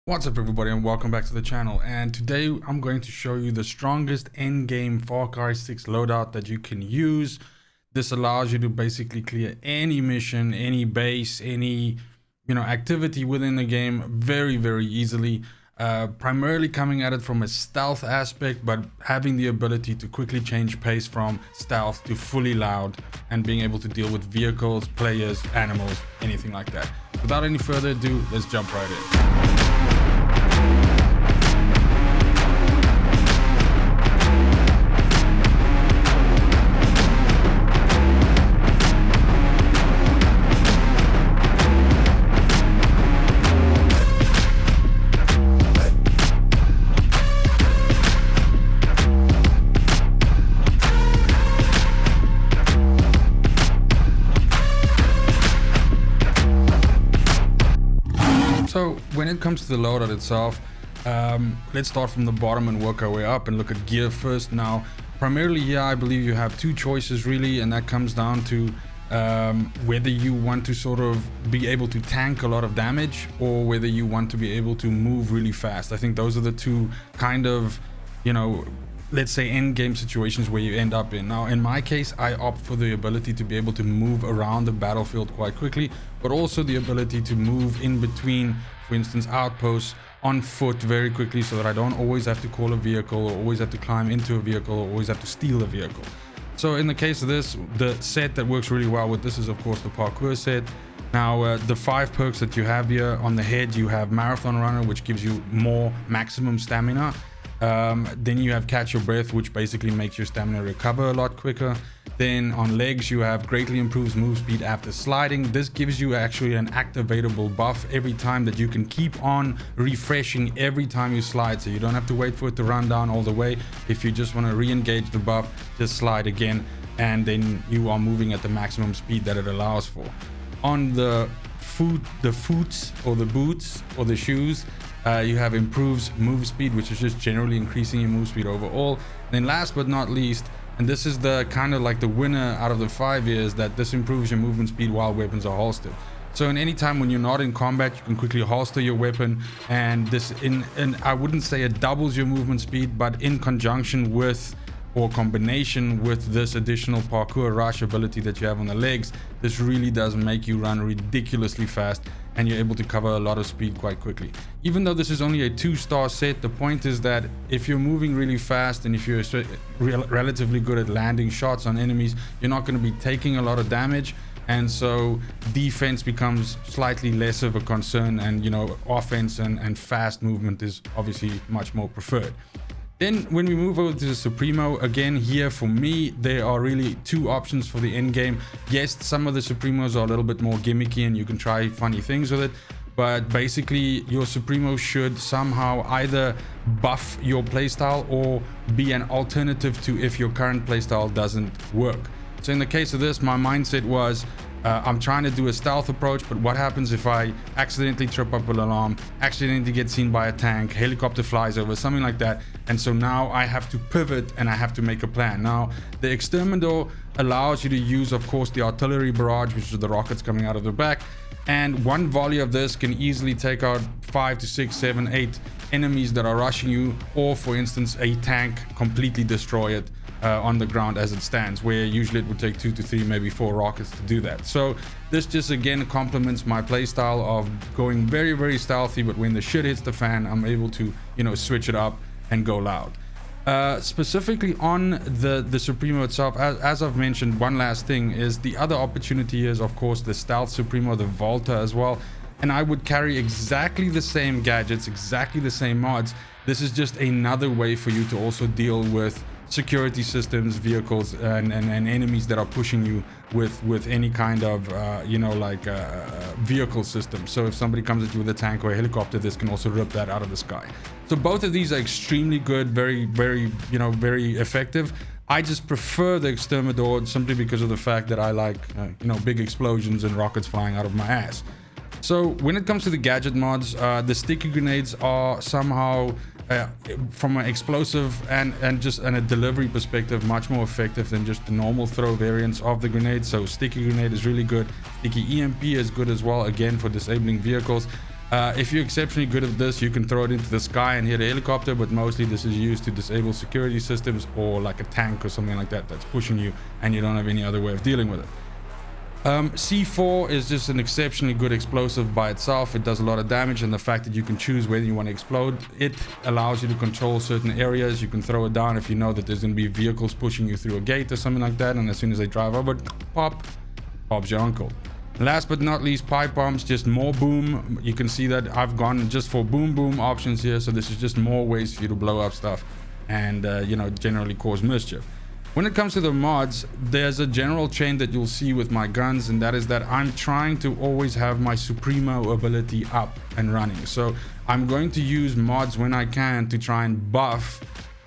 What's up everybody and welcome back to the channel, and today I'm going to show you the strongest endgame Far Cry 6 loadout that you can use. This allows you to basically clear any mission, any base, any activity within the game very easily. Primarily coming at it from a stealth aspect, but having the ability to quickly change pace from stealth to fully loud and being able to deal with vehicles, players, animals, anything like that. Without any further ado, let's jump right in. So when it comes to the loadout itself, let's start from the bottom and work our way up and look at gear first. Now, primarily here, I believe you have two choices really, and that comes down to whether you want to sort of be able to tank a lot of damage or whether you want to be able to move really fast. I think those are the two kind of, let's say end game situations where you end up in. Now, in my case, I opt for the ability to be able to move around the battlefield quite quickly, but also the ability to move in between, for instance, outposts on foot very quickly, so that I don't always have to call a vehicle or always have to climb into a vehicle or always have to steal a vehicle. So in the case of this, the set that works really well with this is of course the parkour set. Now the 5 perks that you have here on the head, you have Marathon Runner, which gives you more maximum stamina. Then you have Catch Your Breath, which basically makes your stamina recover a lot quicker. Then on legs you have Greatly Improves Move Speed After Sliding. This gives you actually an activatable buff every time that you can keep on refreshing every time you slide, so you don't have to wait for it to run down all the way. If you just want to re-engage the buff, just slide again and then you are moving at the maximum speed that it allows for. On the boots or the shoes, you have Improves Move Speed, which is just generally increasing your move speed overall. Then last but not least, and this is the kind of like the winner out of the 5 years, that this improves your movement speed while weapons are holstered. So in any time when you're not in combat, you can quickly holster your weapon, and this I wouldn't say it doubles your movement speed, but in conjunction with or combination with this additional parkour rush ability that you have on the legs, this really does make you run ridiculously fast and you're able to cover a lot of speed quite quickly. Even though this is only a 2-star set, the point is that if you're moving really fast and if you're relatively good at landing shots on enemies, you're not going to be taking a lot of damage, and so defense becomes slightly less of a concern, and offense and fast movement is obviously much more preferred. Then when we move over to the Supremo, again here for me there are really 2 options for the end game. Yes, some of the Supremos are a little bit more gimmicky and you can try funny things with it, but basically your Supremo should somehow either buff your playstyle or be an alternative to if your current playstyle doesn't work. So in the case of this, my mindset was I'm trying to do a stealth approach, but what happens if I accidentally trip up an alarm, accidentally get seen by a tank, helicopter flies over, something like that, and so now I have to pivot and I have to make a plan. Now the Exterminador allows you to use, of course, the artillery barrage, which is the rockets coming out of the back, and one volley of this can easily take out 5 to 6, 7, 8 enemies that are rushing you, or for instance a tank, completely destroy it on the ground as it stands, where usually it would take 2 to 3, maybe 4 rockets to do that. So this just again complements my playstyle of going very stealthy, but when the shit hits the fan, I'm able to switch it up and go loud. Specifically on the Supremo itself, as I've mentioned, one last thing is the other opportunity is of course the stealth Supremo, the Volta as well, and I would carry exactly the same gadgets, exactly the same mods. This is just another way for you to also deal with security systems, vehicles, and enemies that are pushing you with any kind of vehicle system. So if somebody comes at you with a tank or a helicopter, this can also rip that out of the sky. So both of these are extremely good, very effective. I just prefer the Exterminador simply because of the fact that I like big explosions and rockets flying out of my ass. So when it comes to the gadget mods, the sticky grenades are somehow from an explosive and a delivery perspective much more effective than just the normal throw variants of the grenade. So sticky grenade is really good. Sticky EMP is good as well, again for disabling vehicles. If you're exceptionally good at this, you can throw it into the sky and hit a helicopter, but mostly this is used to disable security systems or like a tank or something like that that's pushing you and you don't have any other way of dealing with it. C4 is just an exceptionally good explosive by itself. It does a lot of damage, and the fact that you can choose whether you want to explode it allows you to control certain areas. You can throw it down if you know that there's going to be vehicles pushing you through a gate or something like that, and as soon as they drive over, Bob's your uncle. Last but not least, pipe bombs, just more boom. You can see that I've gone just for boom options here, so this is just more ways for you to blow up stuff and you know, generally cause mischief. When it comes to the mods, there's a general trend that you'll see with my guns, and that is that I'm trying to always have my Supremo ability up and running. So I'm going to use mods when I can to try and buff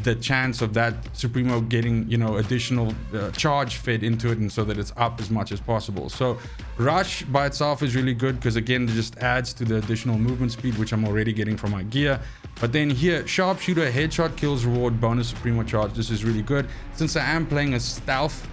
the chance of that Supremo getting, you know, additional charge fed into it, and so that it's up as much as possible. So Rush by itself is really good because, again, it just adds to the additional movement speed, which I'm already getting from my gear. But then here, Sharpshooter, headshot kills reward bonus Supremo charge. This is really good since I am playing a stealth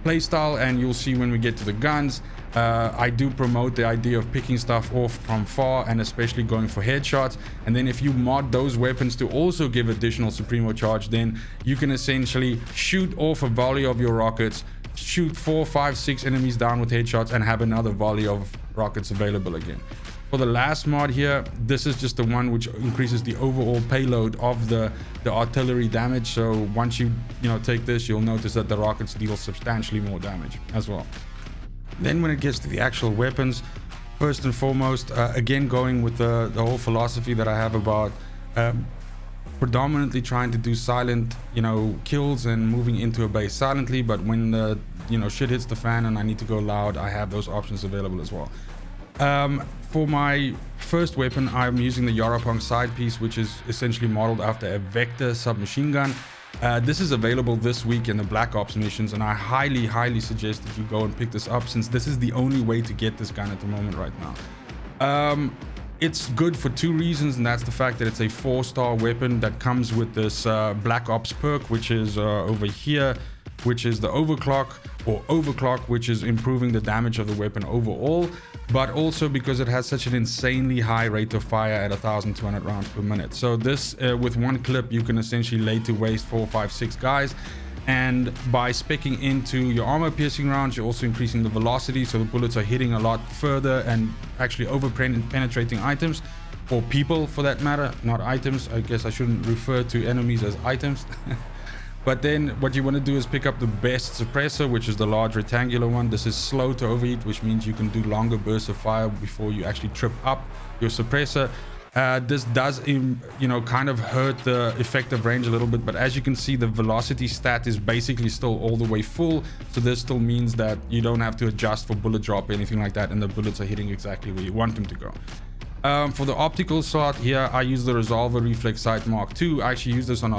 playstyle, and you'll see when we get to the guns, I do promote the idea of picking stuff off from far and especially going for headshots. And then if you mod those weapons to also give additional Supremo charge, then you can essentially shoot off a volley of your rockets, shoot 4, 5, 6 enemies down with headshots, and have another volley of rockets available again. For the last mod here, this is just the one which increases the overall payload of the artillery damage. So once you take this, you'll notice that the rockets deal substantially more damage as well. Then when it gets to the actual weapons, first and foremost, again going with the whole philosophy that I have about predominantly trying to do silent kills and moving into a base silently, but when the shit hits the fan and I need to go loud, I have those options available as well. For my first weapon, I'm using the Yarapunk side piece, which is essentially modeled after a Vector submachine gun. This is available this week in the Black Ops missions, and I highly suggest that you go and pick this up, since this is the only way to get this gun at the moment right now. It's good for 2 reasons, and that's the fact that it's a 4-star weapon that comes with this Black Ops perk, which is over here, which is the overclock, which is improving the damage of the weapon overall, but also because it has such an insanely high rate of fire at 1,200 rounds per minute. So this, with one clip, you can essentially lay to waste 4, 5, 6 guys. And by speccing into your armor piercing rounds, you're also increasing the velocity, so the bullets are hitting a lot further and actually over penetrating items, or people for that matter, not items. I guess I shouldn't refer to enemies as items. But then what you want to do is pick up the best suppressor, which is the large rectangular one. This is slow to overheat, which means you can do longer bursts of fire before you actually trip up your suppressor. This does kind of hurt the effective range a little bit, but as you can see, the velocity stat is basically still all the way full, so this still means that you don't have to adjust for bullet drop or anything like that, and the bullets are hitting exactly where you want them to go. For the optical slot here, I use the Resolver Reflex Sight Mark II. I actually use this on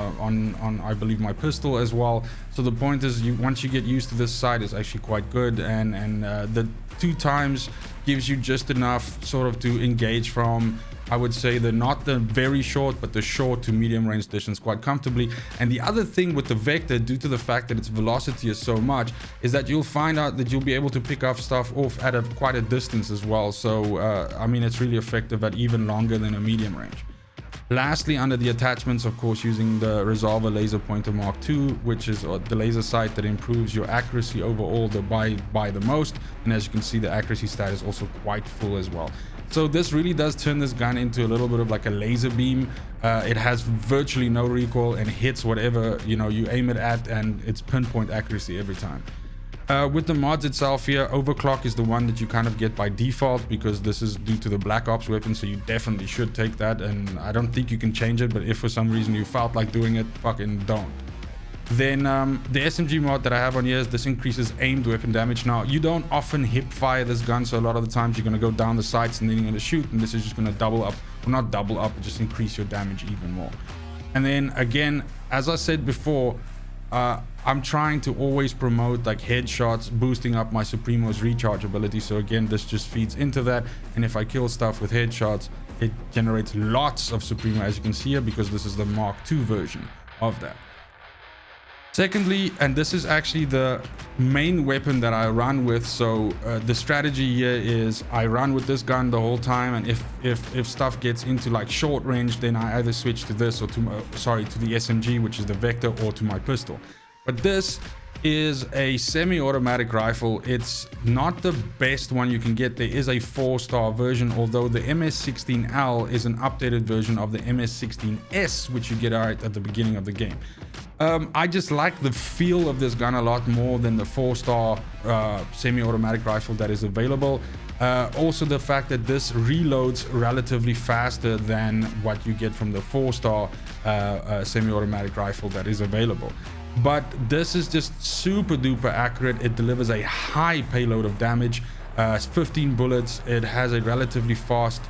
I believe my pistol as well. So the point is, once you get used to this sight, it's actually quite good, and the 2 times gives you just enough sort of to engage from, I would say, not the very short, but the short to medium range distance quite comfortably. And the other thing with the Vector, due to the fact that its velocity is so much, is that you'll find out that you'll be able to pick up stuff off at quite a distance as well. So I mean, it's really effective at even longer than a medium range. Lastly, under the attachments, of course, using the Resolver Laser Pointer Mark II, which is the laser sight that improves your accuracy overall by the most. And as you can see, the accuracy stat is also quite full as well. So this really does turn this gun into a little bit of like a laser beam. It has virtually no recoil and hits whatever you aim it at, and it's pinpoint accuracy every time. With the mods itself here, overclock is the one that you kind of get by default, because this is due to the Black Ops weapon, so you definitely should take that, and I don't think you can change it, but if for some reason you felt like doing it, fucking don't. Then the SMG mod that I have on here is this increases aimed weapon damage. Now, you don't often hip fire this gun, so a lot of the times you're going to go down the sights and then you're going to shoot, and this is just going to double up, well, not double up, but just increase your damage even more. And then again, as I said before, I'm trying to always promote like headshots, boosting up my Supremo's recharge ability. So again, this just feeds into that, and if I kill stuff with headshots, it generates lots of Supremo, as you can see here, because this is the Mark II version of that. Secondly, and this is actually the main weapon that I run with, so the strategy here is I run with this gun the whole time, and if stuff gets into like short range, then I either switch to this or to the SMG, which is the Vector, or to my pistol. But this is a semi-automatic rifle. It's not the best one you can get. There is a 4-star version, although the MS-16L is an updated version of the MS-16S, which you get right at the beginning of the game. I just like the feel of this gun a lot more than the 4-star semi-automatic rifle that is available. Also the fact that this reloads relatively faster than what you get from the 4-star semi-automatic rifle that is available. But this is just super duper accurate. It delivers a high payload of damage, 15 bullets. It has a relatively fast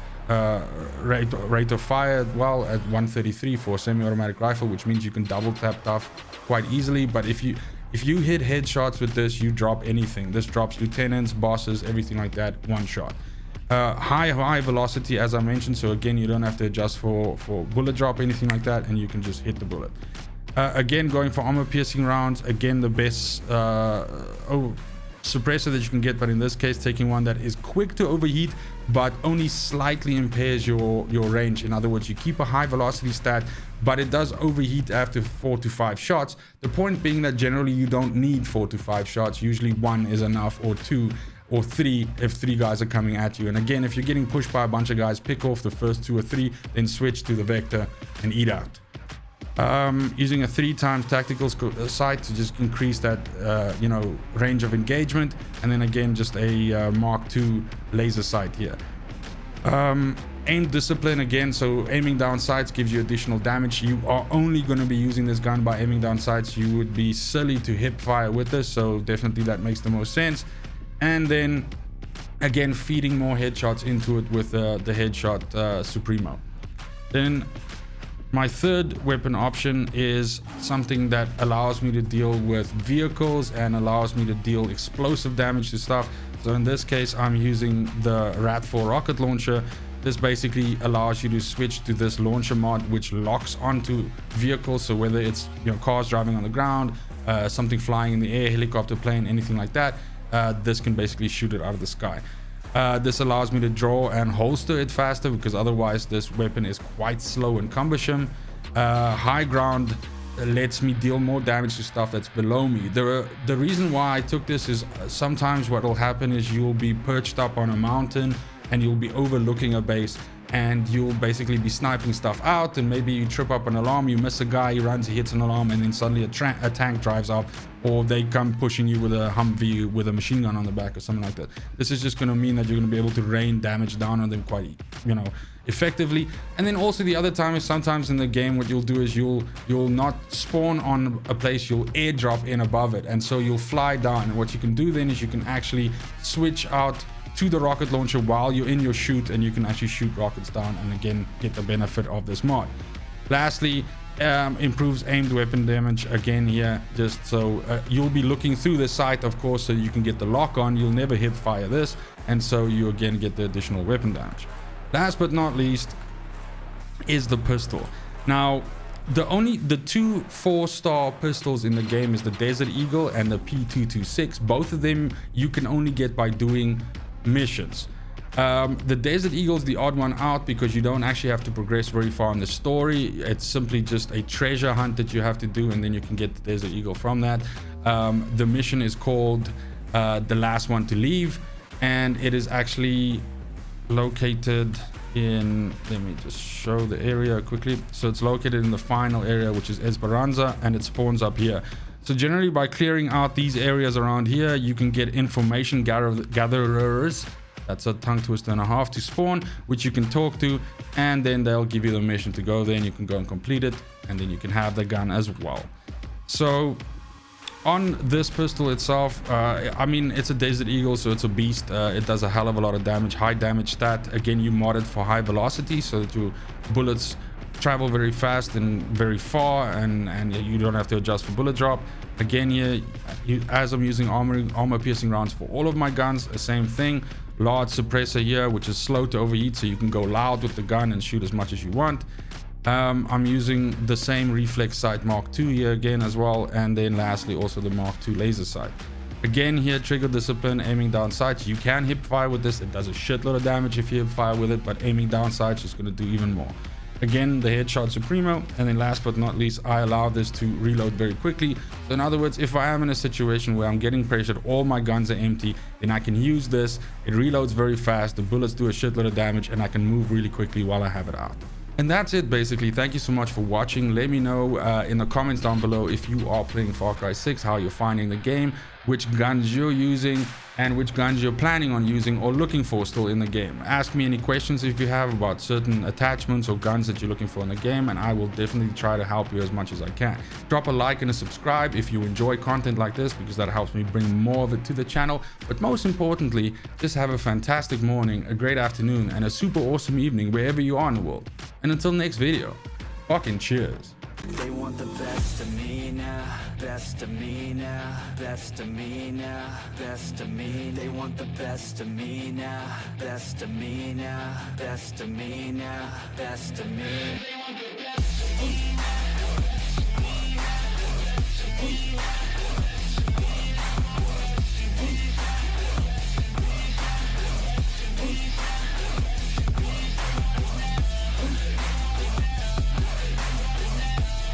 rate of fire, well, at 133 for a semi-automatic rifle, which means you can double tap stuff quite easily. But if you hit headshots with this, you drop anything. This drops lieutenants, bosses, everything like that, one shot. High velocity, as I mentioned, so again, you don't have to adjust for bullet drop, anything like that, and you can just hit the bullet. Again, going for armor piercing rounds, again, the best suppressor that you can get, but in this case taking one that is quick to overheat but only slightly impairs your range. In other words, you keep a high velocity stat, but it does overheat after 4 to 5 shots. The point being that generally you don't need 4 to 5 shots. Usually 1 is enough, or 2 or 3 if 3 guys are coming at you. And again, if you're getting pushed by a bunch of guys, pick off the first 2 or 3, then switch to the Vector and eat out. Using a 3x tactical sight to just increase that range of engagement, and then again just a Mark II laser sight here. Aim discipline again, so aiming down sights gives you additional damage. You are only going to be using this gun by aiming down sights. You would be silly to hip fire with this, so definitely that makes the most sense. And then again, feeding more headshots into it with the headshot Supremo. Then my third weapon option is something that allows me to deal with vehicles and allows me to deal explosive damage to stuff. So in this case, I'm using the Rat4 rocket launcher. This basically allows you to switch to this launcher mod, which locks onto vehicles. So whether it's cars driving on the ground, something flying in the air, helicopter, plane, anything like that, this can basically shoot it out of the sky. This allows me to draw and holster it faster, because otherwise this weapon is quite slow and cumbersome. High ground lets me deal more damage to stuff that's below me. The reason why I took this is sometimes what will happen is you'll be perched up on a mountain and you'll be overlooking a base, and you'll basically be sniping stuff out, and maybe you trip up an alarm, you miss a guy, he runs, he hits an alarm, and then suddenly a tank drives up, or they come pushing you with a Humvee with a machine gun on the back or something like that. This is just going to mean that you're going to be able to rain damage down on them quite effectively. And then also the other time is sometimes in the game what you'll do is you'll not spawn on a place, you'll airdrop in above it, and so you'll fly down. And what you can do then is you can actually switch out to the rocket launcher while you're in your shoot, and you can actually shoot rockets down and again get the benefit of this mod. Lastly, improves aimed weapon damage again here, just so you'll be looking through the sight, of course, so you can get the lock on. You'll never hip fire this, and so you again get the additional weapon damage. Last but not least is the pistol. Now the two 4-star pistols in the game is the Desert Eagle and the P226. Both of them you can only get by doing missions. The Desert Eagle is the odd one out because you don't actually have to progress very far in the story. It's simply just a treasure hunt that you have to do, and then you can get the Desert Eagle from that. The mission is called The Last One to Leave, and it is actually located in, let me just show the area quickly. So it's located in the final area, which is Esperanza, and it spawns up here. So generally by clearing out these areas around here, you can get information gatherers, that's a tongue twister and a half, to spawn, which you can talk to, and then they'll give you the mission to go there, and you can go and complete it, and then you can have the gun as well. So on this pistol itself, I mean, it's a Desert Eagle, so it's a beast. It does a hell of a lot of damage, high damage stat. Again, you mod it for high velocity so that your bullets travel very fast and very far, and you don't have to adjust for bullet drop. Again, here, as I'm using armor piercing rounds for all of my guns, the same thing. Large suppressor here, which is slow to overheat, so you can go loud with the gun and shoot as much as you want. I'm using the same reflex sight Mark II here again as well, and then lastly also the Mark II laser sight. Again here, trigger discipline, aiming down sights. You can hip fire with this. It does a shitload of damage if you hip fire with it, but aiming down sights is going to do even more. Again, the headshot Supremo, and then last but not least, I allow this to reload very quickly. So in other words, if I am in a situation where I'm getting pressured, all my guns are empty, then I can use this. It reloads very fast, the bullets do a shitload of damage, and I can move really quickly while I have it out. And that's it basically. Thank you so much for watching. Let me know in the comments down below if you are playing Far Cry 6, how you're finding the game, which guns you're using, and which guns you're planning on using or looking for still in the game. Ask me any questions if you have about certain attachments or guns that you're looking for in the game, and I will definitely try to help you as much as I can. Drop a like and a subscribe if you enjoy content like this, because that helps me bring more of it to the channel. But most importantly, just have a fantastic morning, a great afternoon, and a super awesome evening wherever you are in the world. And until next video, fucking cheers. They want the best of me now, best of me now, best of me now, best of me. They want the best of me now, best of me now, best of me now, best of me.